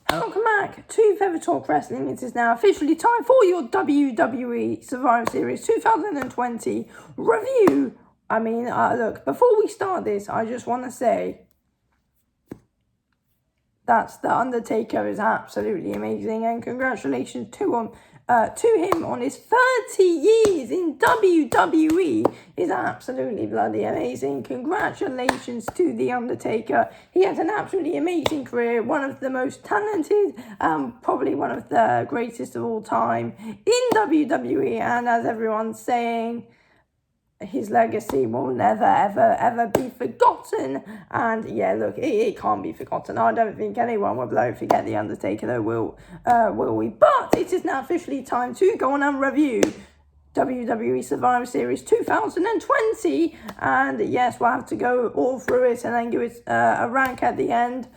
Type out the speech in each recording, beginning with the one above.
Welcome back to Feather Talk Wrestling. It is now officially time for your WWE Survivor Series 2020 review. Look, before we start this, I just want to say that The Undertaker is absolutely amazing, and congratulations to him on his 30 years in WWE is absolutely bloody amazing. Congratulations to The Undertaker. He has an absolutely amazing career, one of the most talented, probably one of the greatest of all time in WWE, and as everyone's saying, his legacy will never, ever be forgotten. And yeah, look, it can't be forgotten. I don't think anyone will forget The Undertaker, though, will we? But it is now officially time to go on and review WWE Survivor Series 2020. And yes, we'll have to go all through it and then give it a rank at the end.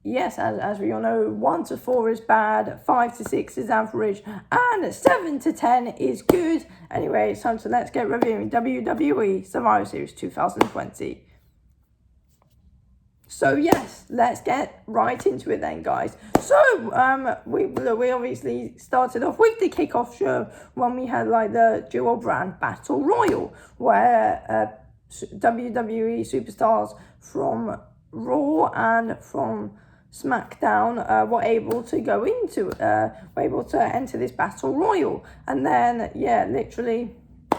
Yes, as we all know, 1 to 4 is bad, 5 to 6 is average, and 7 to 10 is good. Anyway, it's time to let's get reviewing WWE Survivor Series 2020. So yes, let's get right into it then, guys. So we obviously started off with the kickoff show when we had like the dual brand battle royal, where WWE superstars from Raw and from SmackDown were able to enter this battle royal. And then literally,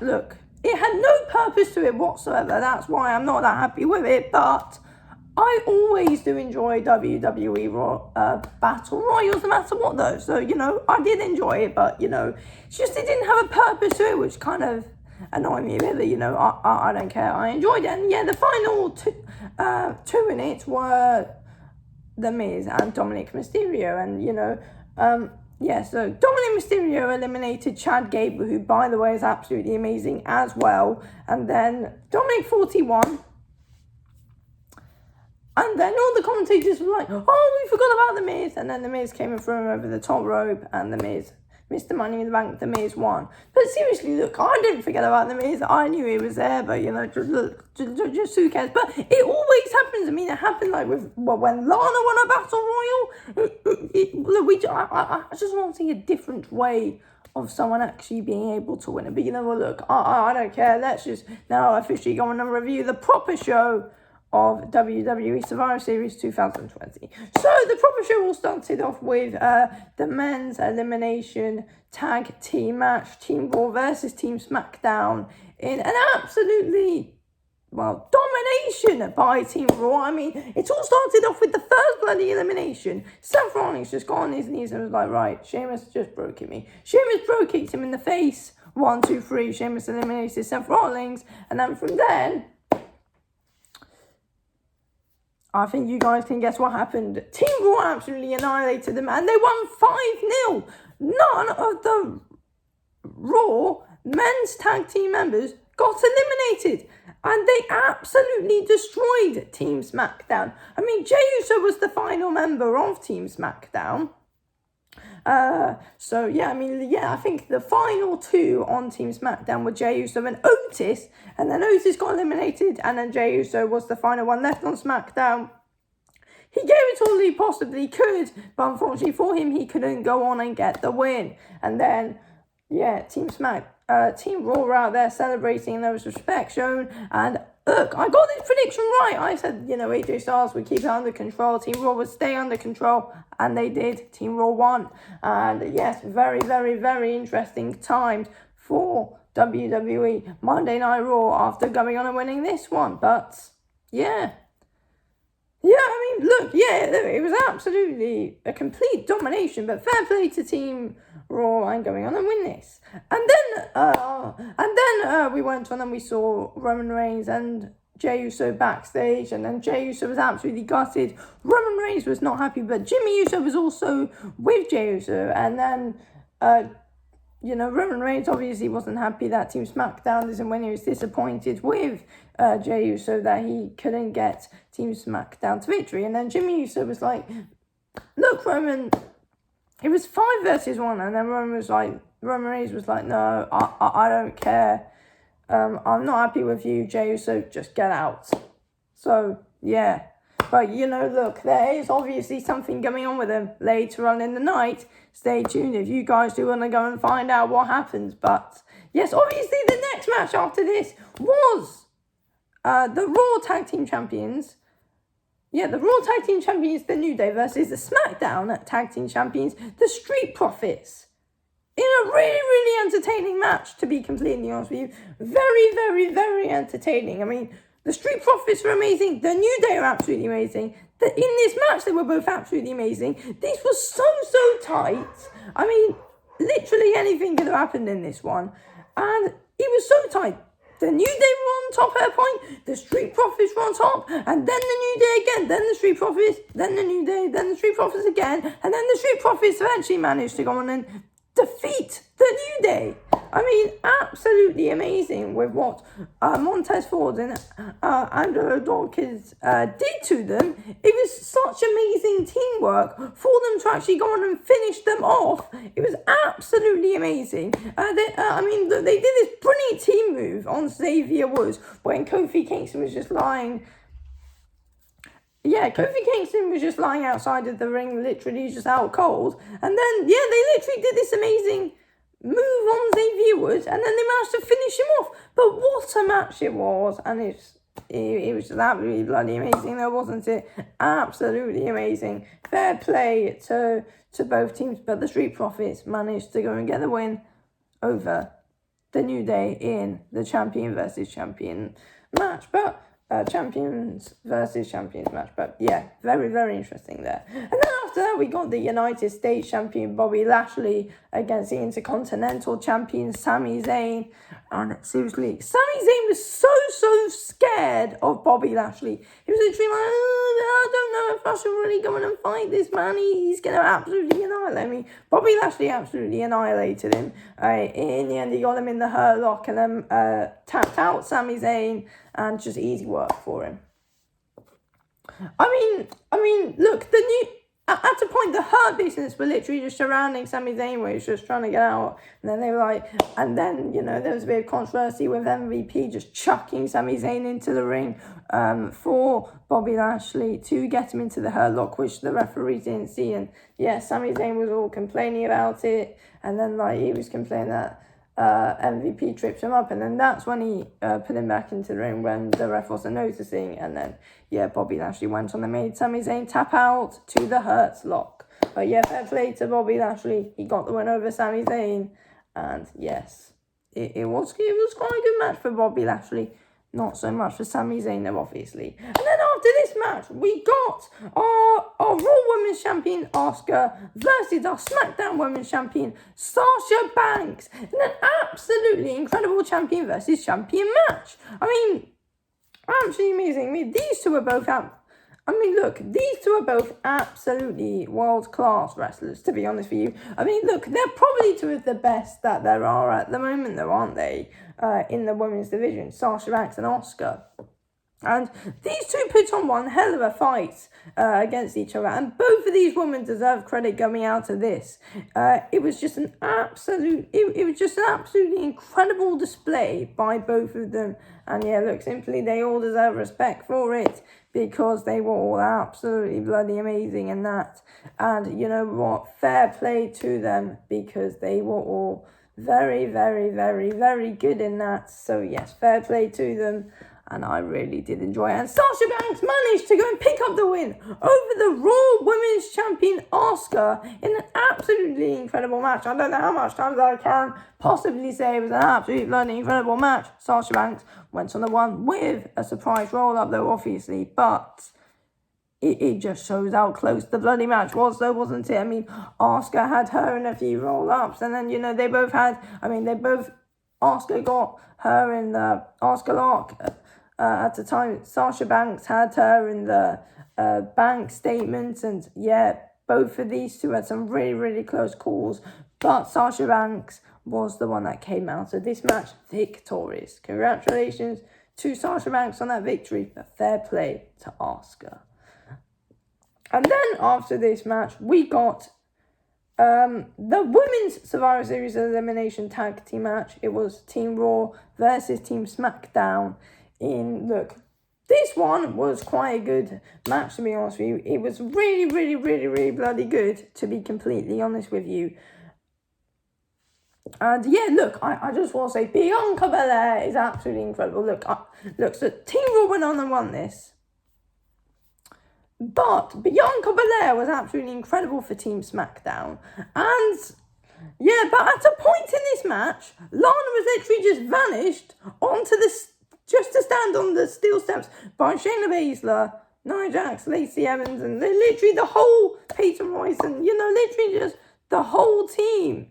look, it had no purpose to it whatsoever. That's why I'm not that happy with it. But I always do enjoy WWE battle royals, no matter what though. So I did enjoy it, but it's just it didn't have a purpose to it, which kind of annoyed me a bit. But I don't care. I enjoyed it, and the final two in it were The Miz and Dominic Mysterio, and so Dominic Mysterio eliminated Chad Gable, who by the way is absolutely amazing as well, and then Dominic 41, and then all the commentators were like, oh, we forgot about The Miz, and then The Miz came and threw him over the top rope, and The Miz, Mr. Money in the Bank, The Miz won. But seriously, look, I didn't forget about The Miz. I knew he was there, but just who cares? But it always happens. It happened like when Lana won a battle royal. I just want to see a different way of someone actually being able to win it. But look, I don't care. Let's just now officially go on and review the proper show of WWE Survivor Series 2020. So the proper show all started off with the men's elimination tag team match, Team Raw versus Team SmackDown, in an absolutely domination by Team Raw. It all started off with the first bloody elimination. Seth Rollins just got on his knees and was like, right, Sheamus just broke me. Sheamus kicked him in the face. 1, 2, 3. Sheamus eliminated Seth Rollins, and then from then, I think you guys can guess what happened. Team Raw absolutely annihilated them, and they won 5-0. None of the Raw men's tag team members got eliminated, and they absolutely destroyed Team SmackDown. Jey Uso was the final member of Team SmackDown. I think the final two on Team SmackDown were Jey Uso and Otis, and then Otis got eliminated, and then Jey Uso was the final one left on SmackDown. He gave it all he possibly could, but unfortunately for him, he couldn't go on and get the win. And then, Team Raw were out there celebrating, there was respect shown, and look, I got this prediction right. I said, AJ Styles would keep it under control. Team Raw would stay under control. And they did. Team Raw won. And yes, very, very, very interesting times for WWE Monday Night Raw after going on and winning this one. But it was absolutely a complete domination, but fair play to Team Raw and going on and win this. And then we went on and we saw Roman Reigns and Jey Uso backstage, and then Jey Uso was absolutely gutted. Roman Reigns was not happy, but Jimmy Uso was also with Jey Uso, and then Roman Reigns obviously wasn't happy that Team SmackDown isn't when he was disappointed with Jey Uso that he couldn't get Team SmackDown to victory. And then Jimmy Uso was like, look, Roman, it was 5 versus 1. And then Roman Reigns was like, no, I don't care. I'm not happy with you, Jey Uso, just get out. So, yeah. But, look, there is obviously something going on with them later on in the night. Stay tuned if you guys do want to go and find out what happens. But, yes, obviously the next match after this was the Raw Tag Team Champions. Yeah, the Raw Tag Team Champions, the New Day, versus the SmackDown Tag Team Champions, the Street Profits. In a really, really entertaining match, to be completely honest with you. Very, very, very entertaining. I mean, the Street Profits were amazing. The New Day are absolutely amazing. In this match, they were both absolutely amazing. This was so tight. I mean, literally anything could have happened in this one. And it was so tight. The New Day were on top at a point. The Street Profits were on top. And then the New Day again. Then the Street Profits. Then the New Day. Then the Street Profits again. And then the Street Profits eventually managed to go on and defeat the New Day. I mean, absolutely amazing with what Montez Ford and Angelo Dawkins did to them. It was such amazing teamwork for them to actually go on and finish them off. It was absolutely amazing. They did this brilliant team move on Xavier Woods when Kofi Kingston was just lying. Yeah, Kofi Kingston was just lying outside of the ring, literally just out cold. And then, they literally did this amazing move on Xavier Woods, and then they managed to finish him off. But what a match it was, and it was just absolutely bloody amazing, though, wasn't it? Absolutely amazing. Fair play to both teams, but the Street Profits managed to go and get the win over the New Day in the champion versus champion match. But champions versus champions match. But yeah, very, very interesting there. And then after that, we got the United States champion Bobby Lashley against the Intercontinental champion Sami Zayn. And seriously, Sami Zayn was so scared of Bobby Lashley. He was literally like, I don't know if I should really go in and fight this man. He's going to absolutely annihilate me. Bobby Lashley absolutely annihilated him. In the end, he got him in the Hurt Lock and then tapped out Sami Zayn, and just easy work for him. I mean, look, at a point, the Hurt Business were literally just surrounding Sami Zayn, where he was just trying to get out. And then they were like, and then, there was a bit of controversy with MVP just chucking Sami Zayn into the ring for Bobby Lashley to get him into the Hurt Lock, which the referee didn't see. And yeah, Sami Zayn was all complaining about it. And then, he was complaining that MVP tripped him up, and then that's when he put him back into the ring when the ref wasn't noticing. And then Bobby Lashley went on and made Sami Zayn tap out to the Hurt Lock. But fair play to Bobby Lashley. He got the win over Sami Zayn, and yes, it was quite a good match for Bobby Lashley. Not so much for Sami Zayn, though, obviously. And then after this match, we got our Raw Women's Champion, Asuka, versus our SmackDown Women's Champion, Sasha Banks. In an absolutely incredible champion versus champion match. I mean, absolutely amazing. I mean, these two are both these two are both absolutely world-class wrestlers, to be honest with you. I mean, look, they're probably two of the best that there are at the moment, though, aren't they? In the women's division, Sasha Banks and Asuka. And these two put on one hell of a fight against each other. And both of these women deserve credit coming out of this. It was just an absolutely incredible display by both of them. And look, simply they all deserve respect for it, because they were all absolutely bloody amazing in that. And you know what? Fair play to them, because they were all very, very, very, very good in that. So yes, fair play to them. And I really did enjoy it. And Sasha Banks managed to go and pick up the win over the Raw Women's Champion Asuka in an absolutely incredible match. I don't know how much times I can possibly say it was an absolutely bloody incredible match. Sasha Banks went on the one with a surprise roll-up, though, obviously. But it just shows how close the bloody match was, though, wasn't it? I mean, Asuka had her in a few roll-ups. And then, they both had, Asuka got her in the Asuka lock. At the time, Sasha Banks had her in the bank statement, and both of these two had some really, really close calls, but Sasha Banks was the one that came out of this match victorious. Congratulations to Sasha Banks on that victory, but fair play to Asuka. And then after this match, we got the Women's Survivor Series Elimination Tag Team match. It was Team Raw versus Team SmackDown. This one was quite a good match, to be honest with you. It was really, really, really, really bloody good, to be completely honest with you. And yeah, look, I just want to say Bianca Belair is absolutely incredible. Look, so Team Raw went on and won this. But Bianca Belair was absolutely incredible for Team SmackDown. And yeah, but at a point in this match, Lana was literally just vanished onto just to stand on the steel steps by Shayna Baszler, Nia Jax, Lacey Evans, and literally the whole Peyton Royce, and literally just the whole team.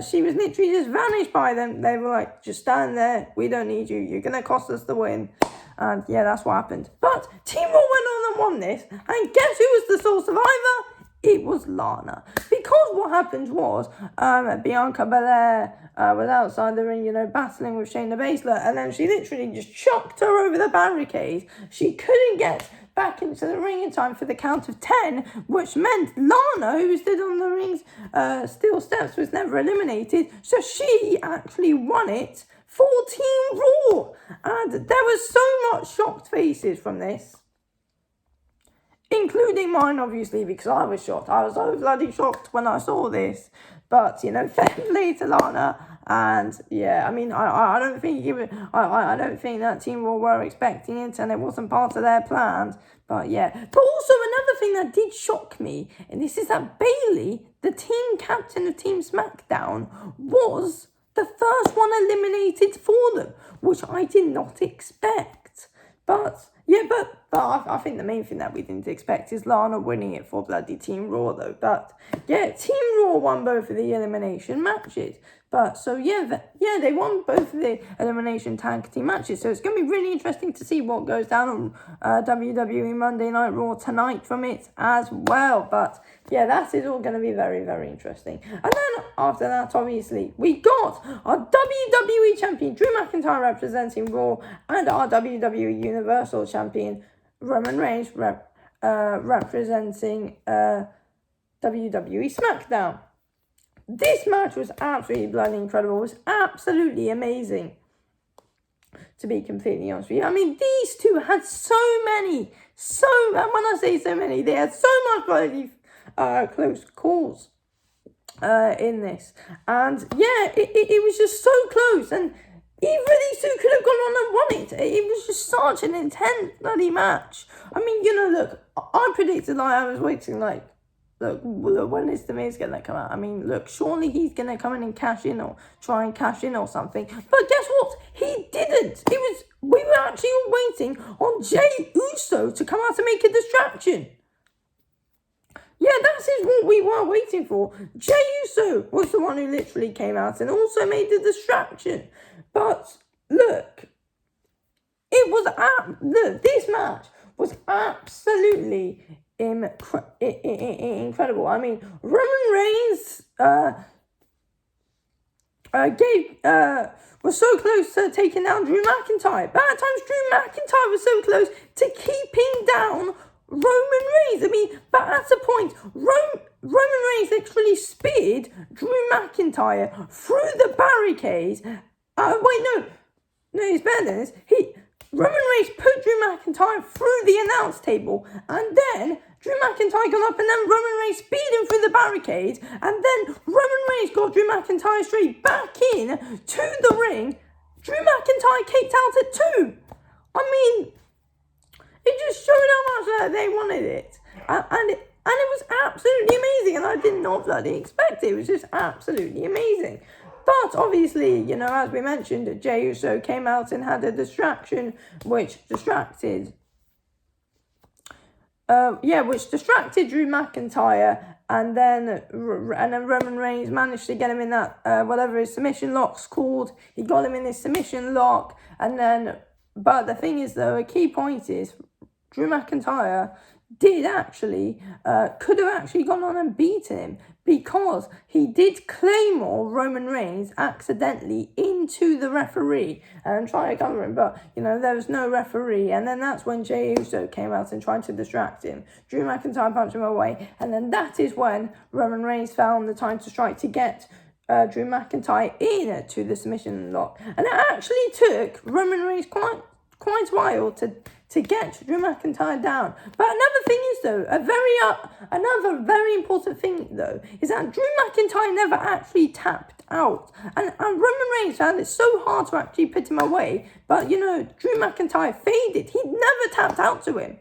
She was literally just vanished by them. They were like, just stand there. We don't need you. You're going to cost us the win. And yeah, that's what happened. But Team Raw went on and won this. And guess who was the sole survivor? It was Lana. Because what happened was Bianca Belair was outside the ring, battling with Shayna Baszler. And then she literally just chucked her over the barricade. She couldn't get back into the ring in time for the count of 10, which meant Lana, who stood on the ring's steel steps, was never eliminated. So she actually won it for Team Raw. And there was so much shocked faces from this, including mine, obviously, because I was shocked. I was so bloody shocked when I saw this. But, thankfully to Lana. And yeah, I mean, I don't think I don't think that Team Raw were expecting it, and it wasn't part of their plans. But yeah, but also another thing that did shock me, and this is that Bayley, the team captain of Team SmackDown, was the first one eliminated for them, which I did not expect. But yeah, but I think the main thing that we didn't expect is Lana winning it for bloody Team Raw, though. But yeah, Team Raw won both of the elimination matches. But so yeah, they won both of the elimination tag team matches. So it's going to be really interesting to see what goes down on WWE Monday Night Raw tonight from it as well. But yeah, that is all going to be very, very interesting. And then after that, obviously, we got our WWE Champion Drew McIntyre representing Raw, and our WWE Universal Champion Roman Reigns representing WWE SmackDown. This match was absolutely bloody incredible. It was absolutely amazing, to be completely honest with you. I mean, these two had and when I say so many, they had so much bloody close calls in this. And yeah, it was just so close. And either these two could have gone on and won it. It was just such an intense bloody match. I mean, look, I predicted, I was waiting, look, when is The Miz going to come out? I mean, look, surely he's going to come in and cash in or try and cash in or something. But guess what? He didn't. We were actually all waiting on Jey Uso to come out and make a distraction. Yeah, that is what we were waiting for. Jey Uso was the one who literally came out and also made the distraction. But look, this match was absolutely incredible. I mean, Roman Reigns was so close to taking down Drew McIntyre. But at times, Drew McIntyre was so close to keeping down Roman Reigns. I mean, but at a point, Roman Reigns literally speared Drew McIntyre through the barricade. No, it's better than this. Roman Reigns put Drew McIntyre through the announce table, and then Drew McIntyre got up, and then Roman Reigns speared him through the barricade, and then Roman Reigns got Drew McIntyre straight back in to the ring. Drew McIntyre kicked out at 2. I mean, it just showed how much they wanted it, and it was absolutely amazing, and I did not bloody expect it. It was just absolutely amazing. But obviously, as we mentioned, Jey Uso came out and had a distraction, which distracted Drew McIntyre, and then Roman Reigns managed to get him in that whatever his submission lock's called. He got him in his submission lock, but the thing is, though, a key point is Drew McIntyre could have actually gone on and beaten him, because he did claymore Roman Reigns accidentally into the referee and try to cover him, but there was no referee, and then that's when Jey Uso came out and tried to distract him. Drew McIntyre punched him away, and then that is when Roman Reigns found the time to strike to get Drew McIntyre in to the submission lock, and it actually took Roman Reigns quite a while to to get Drew McIntyre down. But another thing is, though, another very important thing, though, is that Drew McIntyre never actually tapped out. And Roman Reigns found it so hard to actually put him away. But, Drew McIntyre faded. He never tapped out to him,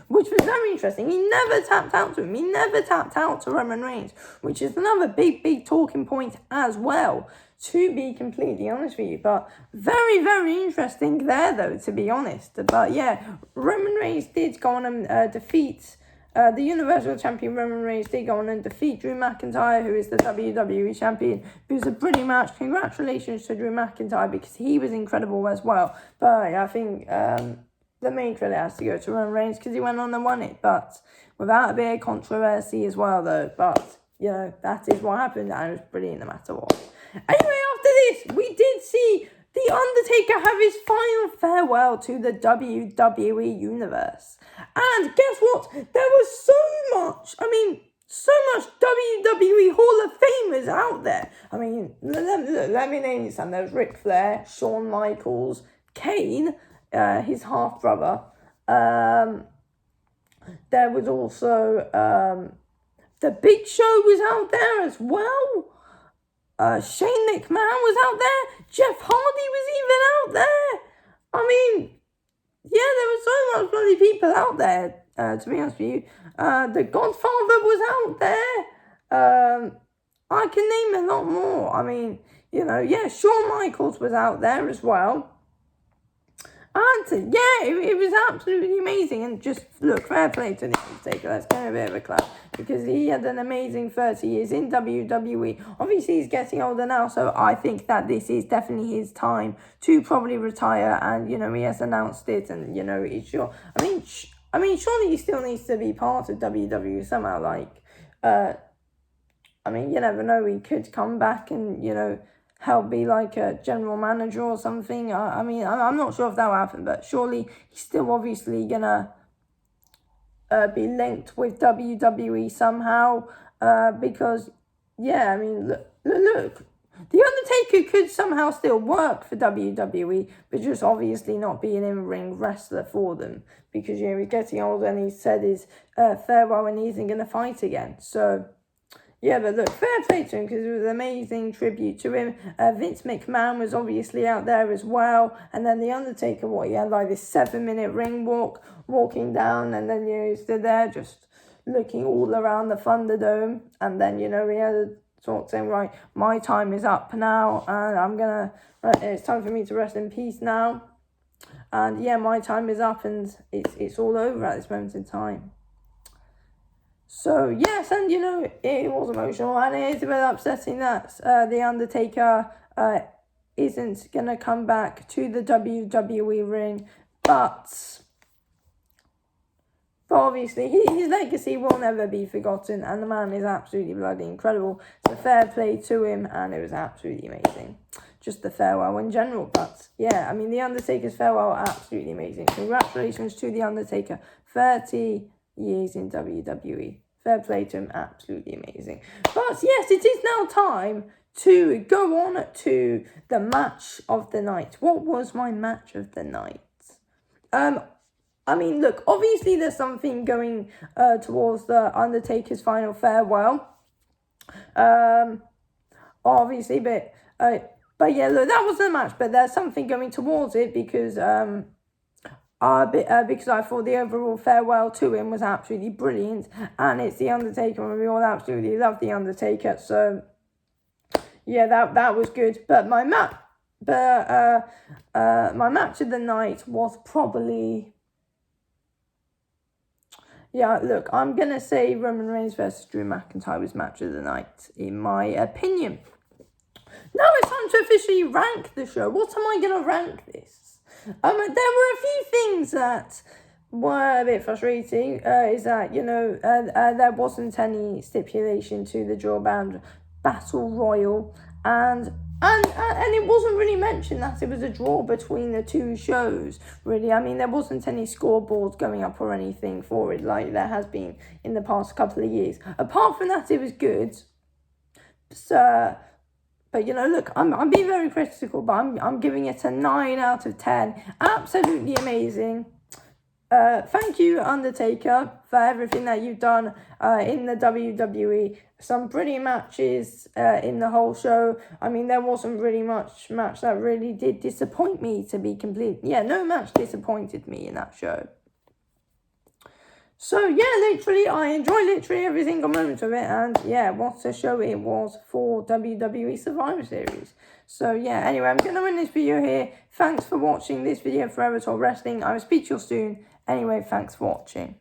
which was very interesting. He never tapped out to him. He never tapped out to Roman Reigns, which is another big talking point as well, to be completely honest with you. But very, very interesting there, though, to be honest. But yeah, Roman Reigns did go on and defeat the Universal Champion. Roman Reigns did go on and defeat Drew McIntyre, who is the WWE Champion. It was a brilliant match. Congratulations to Drew McIntyre, because he was incredible as well. But I think the main credit has to go to Roman Reigns, because he went on and won it, but without a bit of controversy as well, though. But, that is what happened, and it was brilliant no matter what. Anyway, after this, we did see The Undertaker have his final farewell to the WWE Universe. And guess what? There was so much WWE Hall of Famers out there. I mean, let me name you some. There was Ric Flair, Shawn Michaels, Kane, his half-brother. There was also the Big Show was out there as well. Shane McMahon was out there. Jeff Hardy was even out there. I mean, yeah, there was so much bloody people out there, to be honest with you. The Godfather was out there. I can name a lot more. I mean, Shawn Michaels was out there as well. And yeah, it was absolutely amazing. And just look, fair play to the Undertaker. Let's give him a bit of a clap, because he had an amazing 30 years in WWE. Obviously, he's getting older now, so I think that this is definitely his time to probably retire. And he has announced it, and he's sure. I mean, surely he still needs to be part of WWE somehow. You never know. He could come back and help be like a general manager or something. I'm not sure if that will happen, but surely he's still obviously gonna be linked with WWE somehow. Because look, The Undertaker could somehow still work for WWE, but just obviously not be an in-ring wrestler for them, because he's getting older and he said his farewell and he isn't gonna fight again. So. Yeah, but look, fair play to him, because it was an amazing tribute to him. Vince McMahon was obviously out there as well. And then The Undertaker, he had like this 7-minute ring walking down. And then, he stood there just looking all around the Thunderdome. And then, he had a talk saying, right, my time is up now. And it's time for me to rest in peace now. And yeah, my time is up, and it's all over at this moment in time. So, yes, and, it was emotional, and it is a bit upsetting that The Undertaker isn't going to come back to the WWE ring, but obviously his legacy will never be forgotten, and the man is absolutely bloody incredible. So, fair play to him, and it was absolutely amazing. Just the farewell in general, but, yeah, The Undertaker's farewell, absolutely amazing. Congratulations to The Undertaker, 30 years in WWE. Fair play to him, absolutely amazing. But yes, it is now time to go on to the match of the night. What was my match of the night? Look, obviously there's something going towards the Undertaker's final farewell. Obviously, but yeah, look, that wasn't a match, but there's something going towards it, because because I thought the overall farewell to him was absolutely brilliant, and it's The Undertaker, and we all absolutely love The Undertaker, so yeah, that was good. But my match of the night was probably, look, I'm gonna say Roman Reigns versus Drew McIntyre was match of the night, in my opinion. Now it's time to officially rank the show. What am I gonna rank this? There were a few things that were a bit frustrating. Is that there wasn't any stipulation to the draw battle royal, and it wasn't really mentioned that it was a draw between the two shows. Really, there wasn't any scoreboards going up or anything for it like there has been in the past couple of years. Apart from that, it was good. So. But, you know, look, I'm being very critical, but I'm giving it a 9 out of 10. Absolutely amazing. Thank you, Undertaker, for everything that you've done in the WWE. Some pretty matches in the whole show. I mean, there wasn't really much match that really did disappoint me, to be complete. Yeah, no match disappointed me in that show. So, yeah, literally, I enjoyed literally every single moment of it. And, yeah, what a show it was for WWE Survivor Series. So, yeah, anyway, I'm going to end this video here. Thanks for watching this video, Forever Talk Wrestling. I will speak to you soon. Anyway, thanks for watching.